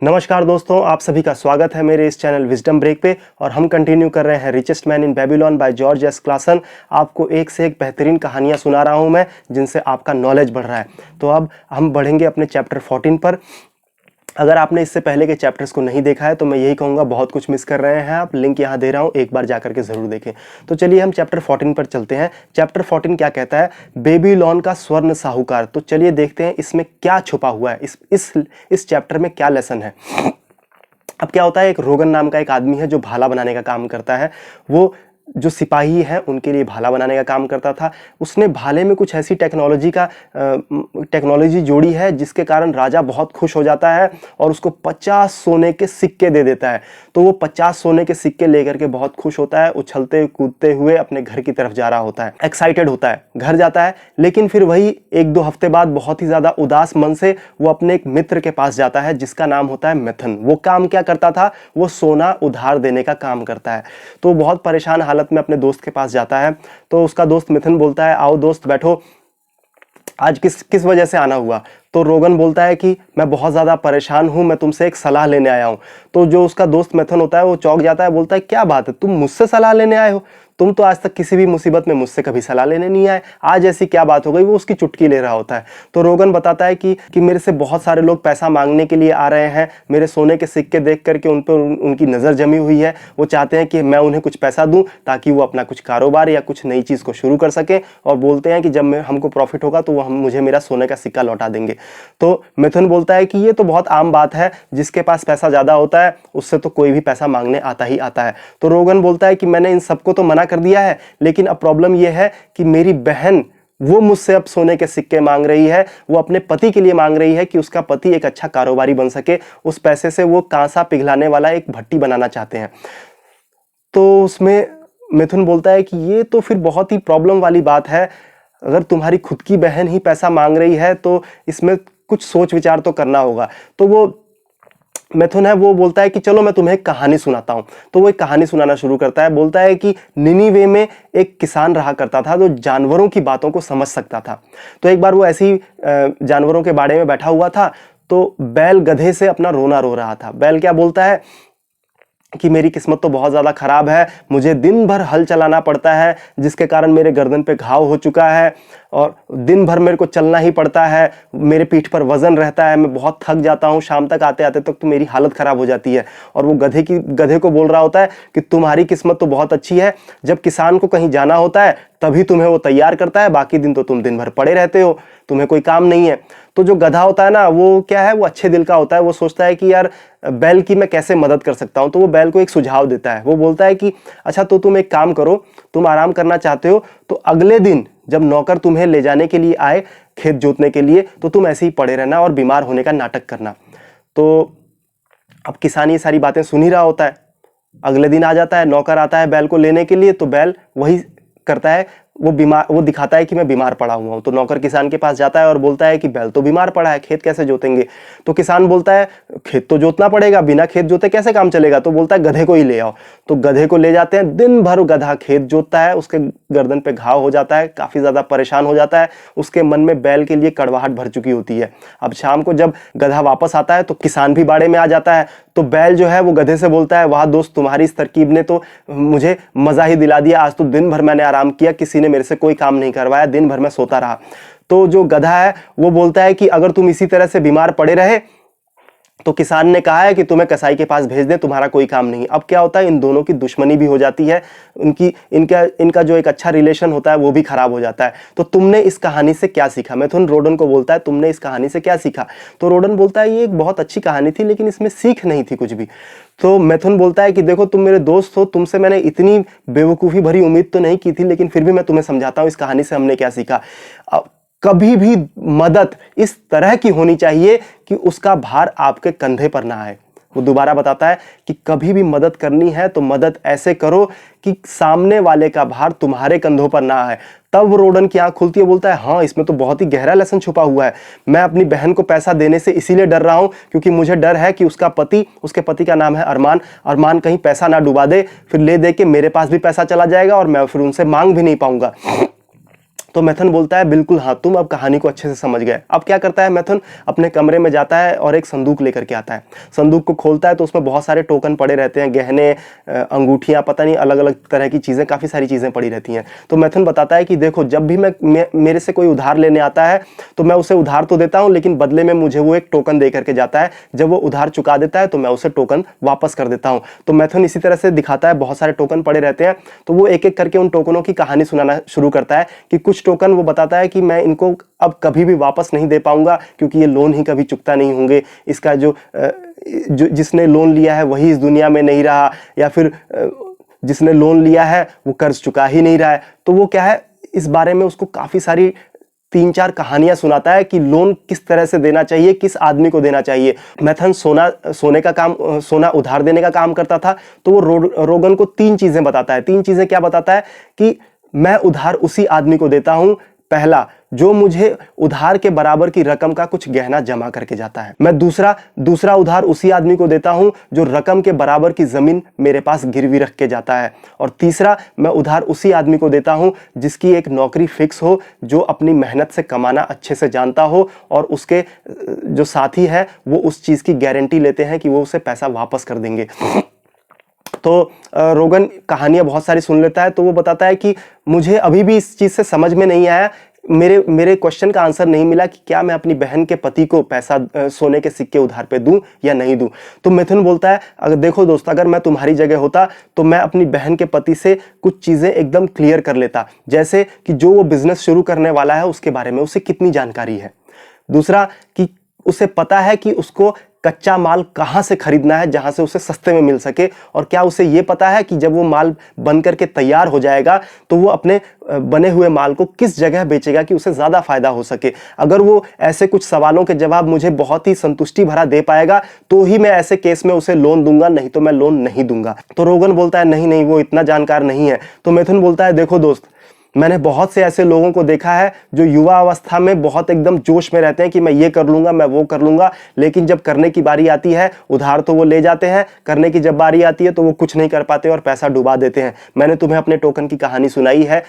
नमस्कार दोस्तों, आप सभी का स्वागत है मेरे इस चैनल विजडम ब्रेक पे। और हम कंटिन्यू कर रहे हैं richest man in Babylon by George S Klaasen. आपको एक से एक बेहतरीन कहानियां सुना रहा हूं मैं, जिनसे आपका नॉलेज बढ़ रहा है। तो अब हम बढ़ेंगे अपने चैप्टर 14 पर। अगर आपने इससे पहले के चैप्टर्स को नहीं देखा है तो मैं यही कहूँगा, बहुत कुछ मिस कर रहे हैं आप। लिंक यहाँ दे रहा हूँ, एक बार जाकर के ज़रूर देखें। तो चलिए हम चैप्टर 14 पर चलते हैं। चैप्टर 14 क्या कहता है? बेबीलोन का स्वर्ण साहूकार। तो चलिए देखते हैं इसमें क्या छुपा हुआ है, इस चैप्टर में क्या लेसन है। अब क्या होता है, एक रोगन नाम का एक आदमी है जो भाला बनाने का काम करता है। वो जो सिपाही हैं उनके लिए भाला बनाने का काम करता था। उसने भाले में कुछ ऐसी टेक्नोलॉजी जोड़ी है जिसके कारण राजा बहुत खुश हो जाता है और उसको 50 सोने के सिक्के दे देता है। तो वो 50 सोने के सिक्के लेकर के बहुत खुश होता है, उछलते कूदते हुए अपने घर की तरफ जा रहा होता है, एक्साइटेड होता है, घर जाता है। लेकिन फिर वही 1-2 हफ्ते बाद बहुत ही ज्यादा उदास मन से वो अपने एक मित्र के पास जाता है जिसका नाम होता है मिथुन। वो काम क्या करता था? वो सोना उधार देने का काम करता है। तो बहुत परेशान हालत में अपने दोस्त के पास जाता है। तो उसका दोस्त मिथुन बोलता है, आओ दोस्त बैठो, आज किस वजह से आना हुआ? तो रोगन बोलता है कि मैं बहुत ज़्यादा परेशान हूँ, मैं तुमसे एक सलाह लेने आया हूँ। तो जो उसका दोस्त मिथुन होता है वो चौंक जाता है, बोलता है क्या बात है, तुम मुझसे सलाह लेने आए हो? तुम तो आज तक किसी भी मुसीबत में मुझसे कभी सलाह लेने नहीं आए, आज ऐसी क्या बात हो गई? वो उसकी चुटकी ले रहा होता है। तो रोगन बताता है कि मेरे से बहुत सारे लोग पैसा मांगने के लिए आ रहे हैं, मेरे सोने के सिक्के देख करके उन पर उनकी नज़र जमी हुई है। वो चाहते हैं कि मैं उन्हें कुछ पैसा दूं ताकि वो अपना कुछ कारोबार या कुछ नई चीज़ को शुरू कर सकें, और बोलते हैं कि जब हमको प्रॉफिट होगा तो वो मुझे मेरा सोने का सिक्का लौटा देंगे। तो मिथुन बोलता है कि ये तो बहुत आम बात है, जिसके पास पैसा ज़्यादा होता है उससे तो कोई भी पैसा मांगने आता ही आता है। तो रोगन बोलता है कि मैंने इन सबको तो मना कर दिया है, लेकिन अब प्रॉब्लम यह है कि मेरी बहन वो मुझसे अब सोने के सिक्के मांग रही है। वो अपने पति के लिए मांग रही है कि उसका पति एक अच्छा कारोबारी बन सके। उस पैसे से वो कांसा पिघलाने वाला एक भट्टी बनाना चाहते हैं। तो उसमें मिथुन बोलता है कि ये तो फिर बहुत ही प्रॉब्लम वाली बात है। अगर तुम्हारी खुद की बहन ही पैसा मांग रही है तो इसमें कुछ सोच विचार तो करना होगा। तो वो मिथुन है वो बोलता है कि चलो मैं तुम्हें एक कहानी सुनाता हूं। तो वो एक कहानी सुनाना शुरू करता है। बोलता है कि निनीवे में एक किसान रहा करता था जो जानवरों की बातों को समझ सकता था। तो एक बार वो ऐसी जानवरों के बाड़े में बैठा हुआ था। तो बैल गधे से अपना रोना रो रहा था। बैल क्या बोलता है कि मेरी किस्मत तो बहुत ज़्यादा ख़राब है, मुझे दिन भर हल चलाना पड़ता है जिसके कारण मेरे गर्दन पे घाव हो चुका है, और दिन भर मेरे को चलना ही पड़ता है, मेरे पीठ पर वज़न रहता है, मैं बहुत थक जाता हूँ, शाम तक आते आते तक तो मेरी हालत ख़राब हो जाती है। और वो गधे को बोल रहा होता है कि तुम्हारी किस्मत तो बहुत अच्छी है, जब किसान को कहीं जाना होता है तभी तुम्हें वो तैयार करता है, बाकी दिन तो तुम दिन भर पड़े रहते हो, तुम्हें कोई काम नहीं है। तो जो गधा होता है ना, वो क्या है, वो अच्छे दिल का होता है। वो सोचता है कि यार बैल की मैं कैसे मदद कर सकता हूं। तो वो बैल को एक सुझाव देता है। वो बोलता है कि अच्छा, तो तुम एक काम करो, तुम आराम करना चाहते हो तो अगले दिन जब नौकर तुम्हें ले जाने के लिए आए खेत जोतने के लिए, तो तुम ऐसे ही पड़े रहना और बीमार होने का नाटक करना। तो अब किसान ये सारी बातें सुन ही रहा होता है। अगले दिन आ जाता है, नौकर आता है बैल को लेने के लिए। तो बैल वही करता है, वो दिखाता है कि मैं बीमार पड़ा हुआ हूं। तो नौकर किसान के पास जाता है और बोलता है कि बैल तो बीमार पड़ा है, खेत कैसे जोतेंगे? तो किसान बोलता है खेत तो जोतना पड़ेगा, बिना खेत जोते कैसे काम चलेगा? तो बोलता है गधे को ही ले आओ। तो गधे को ले जाते हैं। दिन भर गधा खेत जोतता है, उसके गर्दन पे घाव हो जाता है, काफी ज्यादा परेशान हो जाता है। उसके मन में बैल के लिए कड़वाहट भर चुकी होती है। अब शाम को जब गधा वापस आता है तो किसान भी बाड़े में आ जाता है। तो बैल जो है वो गधे से बोलता है, वाह दोस्त, तुम्हारी इस तरकीब ने तो मुझे मजा ही दिला दिया। आज तो दिन भर मैंने आराम किया, किसी ने मेरे से कोई काम नहीं करवाया, दिन भर मैं सोता रहा। तो जो गधा है वो बोलता है कि अगर तुम इसी तरह से बीमार पड़े रहे तो किसान ने कहा है कि तुम्हें कसाई के पास भेज दे, तुम्हारा कोई काम नहीं। अब क्या होता है, इन दोनों की दुश्मनी भी हो जाती है, इनका जो एक अच्छा रिलेशन होता है वो भी खराब हो जाता है। तो तुमने इस कहानी से क्या सीखा? मिथुन रोडन को बोलता है, तुमने इस कहानी से क्या सीखा? तो रोडन बोलता है, ये एक बहुत अच्छी कहानी थी लेकिन इसमें सीख नहीं थी कुछ भी। तो मिथुन बोलता है कि देखो, तुम मेरे दोस्त हो, तुमसे मैंने इतनी बेवकूफ़ी भरी उम्मीद तो नहीं की थी, लेकिन फिर भी मैं तुम्हें समझाता हूँ इस कहानी से हमने क्या सीखा। कभी भी मदद इस तरह की होनी चाहिए कि उसका भार आपके कंधे पर ना आए। वो दोबारा बताता है कि कभी भी मदद करनी है तो मदद ऐसे करो कि सामने वाले का भार तुम्हारे कंधों पर ना आए। तब रोडन की आंख खुलती है, बोलता है हाँ, इसमें तो बहुत ही गहरा लेसन छुपा हुआ है। मैं अपनी बहन को पैसा देने से इसीलिए डर रहा हूं क्योंकि मुझे डर है कि उसके पति का नाम है अरमान कहीं पैसा ना डुबा दे, फिर ले दे के मेरे पास भी पैसा चला जाएगा और मैं फिर उनसे मांग भी नहीं पाऊंगा। तो मैथन बोलता है बिल्कुल हाँ, तुम अब कहानी को अच्छे से समझ गए। अब क्या करता है मैथन, अपने कमरे में जाता है और एक संदूक लेकर के आता है। संदूक को खोलता है तो उसमें बहुत सारे टोकन पड़े रहते हैं, गहने, अंगूठियां, पता नहीं अलग अलग तरह की चीज़ें, काफ़ी सारी चीज़ें पड़ी रहती हैं। तो मैथन बताता है कि देखो, जब भी मेरे से कोई उधार लेने आता है तो मैं उसे उधार तो देता हूँ, लेकिन बदले में मुझे वो एक टोकन दे करके जाता है। जब वो उधार चुका देता है तो मैं उसे टोकन वापस कर देता हूँ। तो मैथन इसी तरह से दिखाता है, बहुत सारे टोकन पड़े रहते हैं, तो वो एक एक करके उन टोकनों की कहानी सुनाना शुरू करता है कि कुछ टोकन वो बताता है कि मैं इनको अब कभी भी वापस नहीं दे पाऊंगा, क्योंकि ये लोन ही कभी चुकता नहीं होंगे। इसका जो जिसने लोन लिया है वही इस दुनिया में नहीं रहा, या फिर जिसने लोन लिया है वो कर्ज चुका ही नहीं रहा है। तो वो क्या है, इस बारे में उसको काफी सारी 3-4 कहानियां सुनाता है कि लोन किस तरह से देना चाहिए, किस आदमी को देना चाहिए। मैथन सोना उधार देने का काम करता था, तो वो रोगन को 3 चीजें बताता है। 3 चीजें क्या बताता है कि मैं उधार उसी आदमी को देता हूं, पहला, जो मुझे उधार के बराबर की रकम का कुछ गहना जमा करके जाता है। मैं दूसरा उधार उसी आदमी को देता हूं जो रकम के बराबर की जमीन मेरे पास गिरवी रख के जाता है। और तीसरा, मैं उधार उसी आदमी को देता हूं जिसकी एक नौकरी फिक्स हो, जो अपनी मेहनत से कमाना अच्छे से जानता हो, और उसके जो साथी है वो उस चीज की गारंटी लेते हैं कि वो उसे पैसा वापस कर देंगे। तो रोगन कहानियां बहुत सारी सुन लेता है, तो वो बताता है कि मुझे अभी भी इस चीज से समझ में नहीं आया, मेरे क्वेश्चन का आंसर नहीं मिला कि क्या मैं अपनी बहन के पति को पैसा, सोने के सिक्के उधार पे दूं या नहीं दूं। तो मिथुन बोलता है, अगर देखो दोस्त, अगर मैं तुम्हारी जगह होता तो मैं अपनी बहन के पति से कुछ चीजें एकदम क्लियर कर लेता, जैसे कि जो वो बिजनेस शुरू करने वाला है उसके बारे में उसे कितनी जानकारी है। दूसरा, कि उसे पता है कि उसको कच्चा माल कहां से खरीदना है जहां से उसे सस्ते में मिल सके, और क्या उसे यह पता है कि जब वो माल बन करके तैयार हो जाएगा तो वो अपने बने हुए माल को किस जगह बेचेगा कि उसे ज्यादा फायदा हो सके। अगर वो ऐसे कुछ सवालों के जवाब मुझे बहुत ही संतुष्टि भरा दे पाएगा तो ही मैं ऐसे केस में उसे लोन दूंगा, नहीं तो मैं लोन नहीं दूंगा। तो रोगन बोलता है नहीं, वो इतना जानकार नहीं है। तो मिथुन बोलता है, देखो दोस्त, मैंने बहुत से ऐसे लोगों को देखा है जो युवा अवस्था में बहुत एकदम जोश में रहते हैं कि मैं ये कर लूंगा, मैं वो कर लूंगा, लेकिन जब करने की बारी आती है, उधार तो वो ले जाते हैं, करने की जब बारी आती है तो वो कुछ नहीं कर पाते और पैसा डुबा देते हैं। मैंने तुम्हें अपने टोकन की कहानी सुनाई है,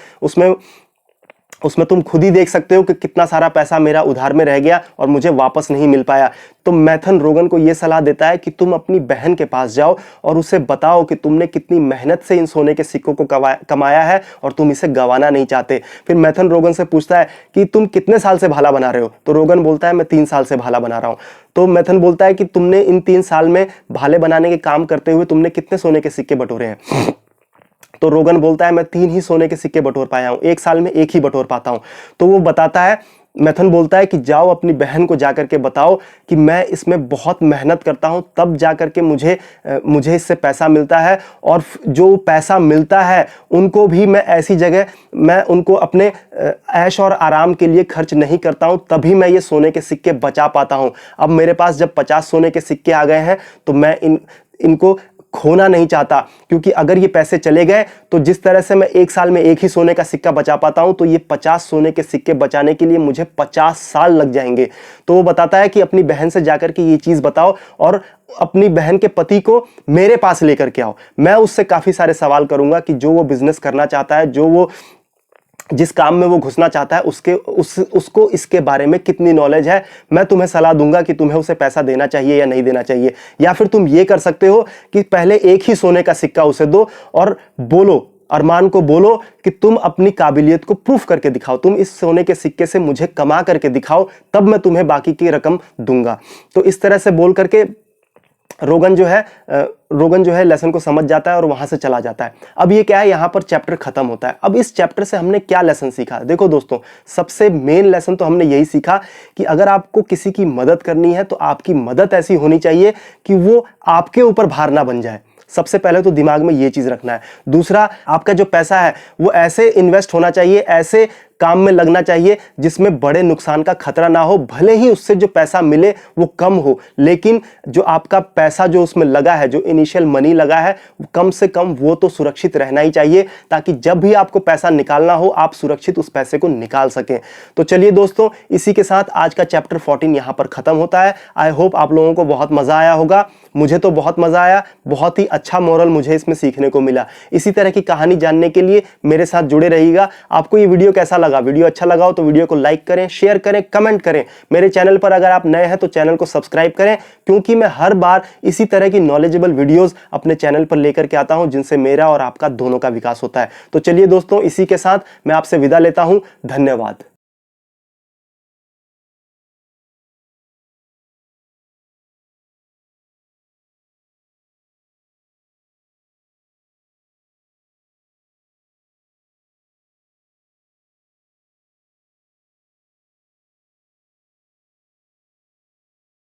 उसमें तुम खुद ही देख सकते हो कि कितना सारा पैसा मेरा उधार में रह गया और मुझे वापस नहीं मिल पाया। तो मैथन रोगन को यह सलाह देता है कि तुम अपनी बहन के पास जाओ और उसे बताओ कि तुमने कितनी मेहनत से इन सोने के सिक्कों को कमाया है और तुम इसे गंवाना नहीं चाहते। फिर मैथन रोगन से पूछता है कि तुम कितने साल से भाला बना रहे हो। तो रोगन बोलता है, मैं 3 साल से भाला बना रहा हूं। तो मैथन बोलता है कि तुमने इन 3 साल में भाले बनाने के काम करते हुए तुमने कितने सोने के सिक्के बटोरे हैं। तो रोगन बोलता है, मैं 3 ही सोने के सिक्के बटोर पाया हूं, 1 साल में 1 ही बटोर पाता हूं। तो वो बताता है, मैथन बोलता है कि जाओ अपनी बहन को जाकर के बताओ कि मैं इसमें बहुत मेहनत करता हूं, तब जाकर के मुझे इससे पैसा मिलता है, और जो पैसा मिलता है उनको भी मैं ऐसी जगह, मैं उनको अपने ऐश और आराम के लिए खर्च नहीं करता हूं, तभी मैं ये सोने के सिक्के बचा पाता हूं। अब मेरे पास जब 50 सोने के सिक्के आ गए हैं तो मैं इनको खोना नहीं चाहता, क्योंकि अगर ये पैसे चले गए तो जिस तरह से मैं 1 साल में 1 ही सोने का सिक्का बचा पाता हूं, तो ये 50 सोने के सिक्के बचाने के लिए मुझे 50 साल लग जाएंगे। तो वो बताता है कि अपनी बहन से जाकर के ये चीज बताओ और अपनी बहन के पति को मेरे पास लेकर के आओ। मैं उससे काफी सारे सवाल करूंगा कि जो वो बिजनेस करना चाहता है, जो वो जिस काम में वो घुसना चाहता है, उसको इसके बारे में कितनी नॉलेज है। मैं तुम्हें सलाह दूंगा कि तुम्हें उसे पैसा देना चाहिए या नहीं देना चाहिए। या फिर तुम ये कर सकते हो कि पहले 1 ही सोने का सिक्का उसे दो और बोलो, अरमान को बोलो कि तुम अपनी काबिलियत को प्रूफ करके दिखाओ, तुम इस सोने के सिक्के से मुझे कमा करके दिखाओ, तब मैं तुम्हें बाकी की रकम दूंगा। तो इस तरह से बोल करके रोगन जो है लेसन को समझ जाता है और वहां से चला जाता है। अब ये क्या है, यहां पर चैप्टर खत्म होता है। अब इस चैप्टर से हमने क्या लेसन सीखा? देखो दोस्तों, सबसे मेन लेसन तो हमने यही सीखा कि अगर आपको किसी की मदद करनी है तो आपकी मदद ऐसी होनी चाहिए कि वो आपके ऊपर भार ना बन जाए। सबसे पहले तो दिमाग में ये चीज रखना है। दूसरा, आपका जो पैसा है वो ऐसे इन्वेस्ट होना चाहिए, ऐसे काम में लगना चाहिए जिसमें बड़े नुकसान का खतरा ना हो। भले ही उससे जो पैसा मिले वो कम हो, लेकिन जो आपका पैसा जो उसमें लगा है, जो इनिशियल मनी लगा है, कम से कम वो तो सुरक्षित रहना ही चाहिए, ताकि जब भी आपको पैसा निकालना हो आप सुरक्षित उस पैसे को निकाल सकें। तो चलिए दोस्तों, इसी के साथ आज का चैप्टर 14 यहां पर खत्म होता है। आई होप आप लोगों को बहुत मजा आया होगा। मुझे तो बहुत मजा आया, बहुत ही अच्छा मोरल मुझे इसमें सीखने को मिला। इसी तरह की कहानी जानने के लिए मेरे साथ जुड़े रहिएगा। आपको ये वीडियो कैसा लगा लगा, वीडियो अच्छा लगा हो तो वीडियो को लाइक करें, शेयर करें, कमेंट करें। मेरे चैनल पर अगर आप नए हैं तो चैनल को सब्सक्राइब करें, क्योंकि मैं हर बार इसी तरह की नॉलेजेबल वीडियोस अपने चैनल पर लेकर के आता हूं, जिनसे मेरा और आपका दोनों का विकास होता है। तो चलिए दोस्तों, इसी के साथ मैं आपसे विदा लेता हूं। धन्यवाद।